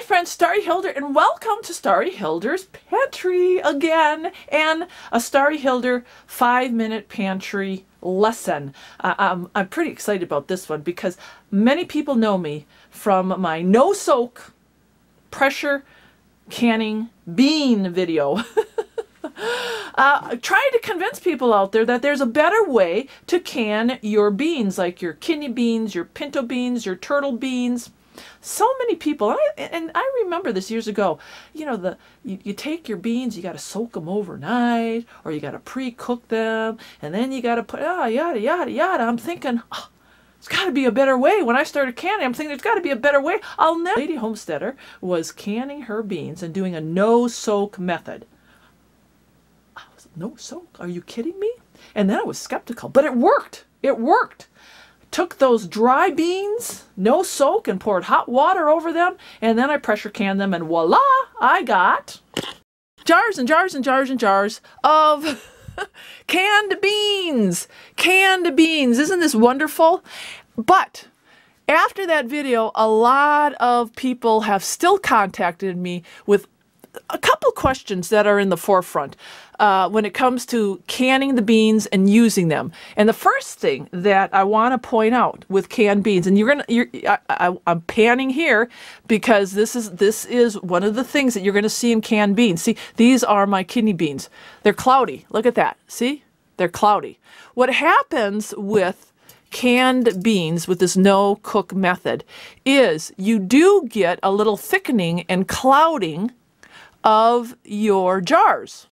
friend Starry Hilder, and welcome to Starry Hilder's Pantry again, and a Starry Hilder 5-minute pantry lesson. I'm pretty excited about this one because many people know me from my no-soak pressure canning bean video. Trying to convince people out there that there's a better way to can your beans, like your kidney beans, your pinto beans, your turtle beans. So many people, and I remember this years ago, you know, you take your beans, you got to soak them overnight, or you got to pre-cook them, and then you got to put, yada, yada, yada. I'm thinking, oh, there's got to be a better way. When I started canning, I'm thinking there's got to be a better way. Lady Homesteader was canning her beans and doing a no-soak method. I was like, no soak? Are you kidding me? And then I was skeptical, but it worked. It worked. Took those dry beans, no soak, and poured hot water over them, and then I pressure canned them, and voila, I got jars and jars and jars and jars of canned beans. Canned beans. Isn't this wonderful? But after that video, a lot of people have still contacted me with a couple questions that are in the forefront when it comes to canning the beans and using them. And the first thing that I want to point out with canned beans, and I'm panning here because this is one of the things that you're going to see in canned beans. See, these are my kidney beans. They're cloudy. Look at that. See? They're cloudy. What happens with canned beans with this no-cook method is you do get a little thickening and clouding of your jars.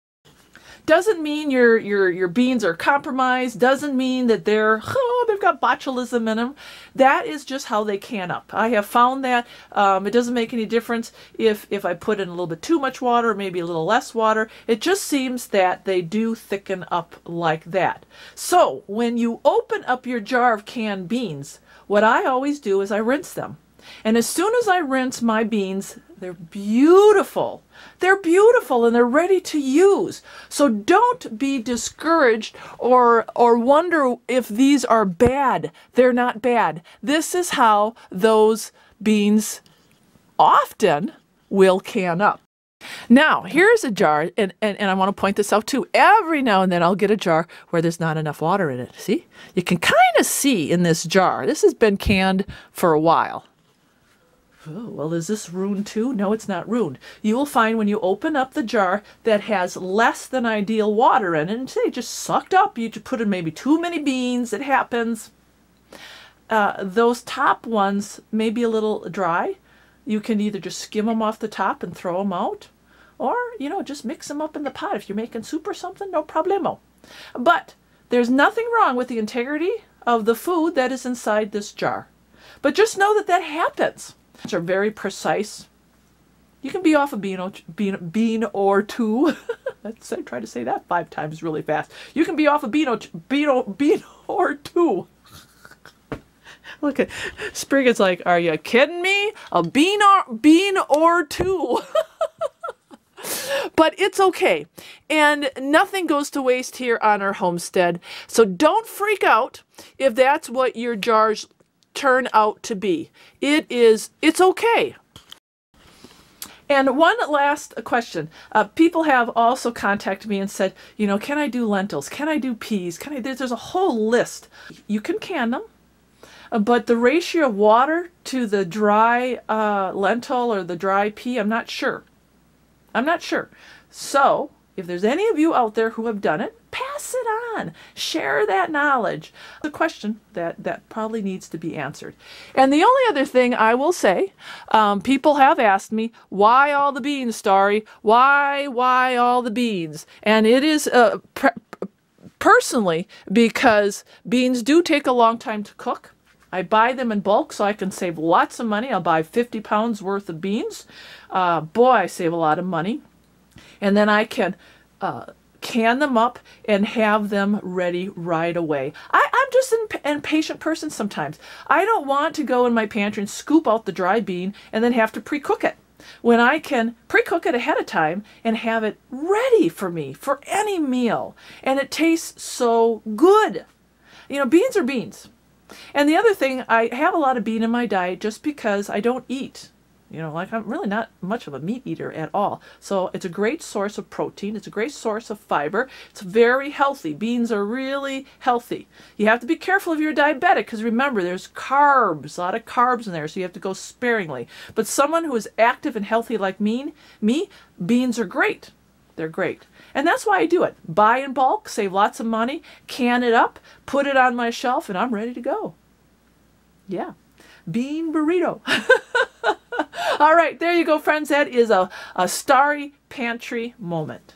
Doesn't mean your beans are compromised. Doesn't mean that they've got botulism in them. That is just how they can up. I have found that it doesn't make any difference if I put in a little bit too much water or maybe a little less water. It just seems that they do thicken up like that. So when you open up your jar of canned beans, what I always do is I rinse them. And as soon as I rinse my beans, they're beautiful. They're beautiful and they're ready to use. So don't be discouraged or wonder if these are bad. They're not bad. This is how those beans often will can up. Now, here's a jar, and I want to point this out too. Every now and then I'll get a jar where there's not enough water in it. See? You can kind of see in this jar. This has been canned for a while. Oh, well, is this ruined too? No, it's not ruined. You will find when you open up the jar that has less than ideal water in it, and say just sucked up, you just put in maybe too many beans, it happens. Those top ones may be a little dry. You can either just skim them off the top and throw them out, or, you know, just mix them up in the pot. If you're making soup or something, no problemo. But there's nothing wrong with the integrity of the food that is inside this jar. But just know that that happens. Are very precise. You can be off a bean or two. I try to say that 5 times really fast. You can be off a bean or two. Look at Sprig is like, are you kidding me? A bean or two. But it's okay. And nothing goes to waste here on our homestead. So don't freak out if that's what your jars turn out to be. It's okay. And one last question. People have also contacted me and said, you know, can I do lentils? Can I do peas? There's a whole list. You can can them, but the ratio of water to the dry lentil or the dry pea, I'm not sure. I'm not sure. So if there's any of you out there who have done it, pass it on. Share that knowledge. The question that probably needs to be answered. And the only other thing I will say, people have asked me, why all the beans, Starry? Why all the beans? And it is personally because beans do take a long time to cook. I buy them in bulk so I can save lots of money. I'll buy 50 pounds worth of beans. Boy, I save a lot of money. And then I can can them up and have them ready right away. I'm just an impatient person sometimes. I don't want to go in my pantry and scoop out the dry bean and then have to pre-cook it, when I can pre-cook it ahead of time and have it ready for me for any meal. And it tastes so good. You know, beans are beans. And the other thing, I have a lot of bean in my diet just because I don't eat You know, like I'm really not much of a meat eater at all. So it's a great source of protein. It's a great source of fiber. It's very healthy. Beans are really healthy. You have to be careful if you're diabetic because remember, there's carbs, a lot of carbs in there, so you have to go sparingly. But someone who is active and healthy like me, beans are great. They're great. And that's why I do it. Buy in bulk, save lots of money, can it up, put it on my shelf, and I'm ready to go. Yeah. Bean burrito. All right, there you go, friends. That is a Starry Pantry moment.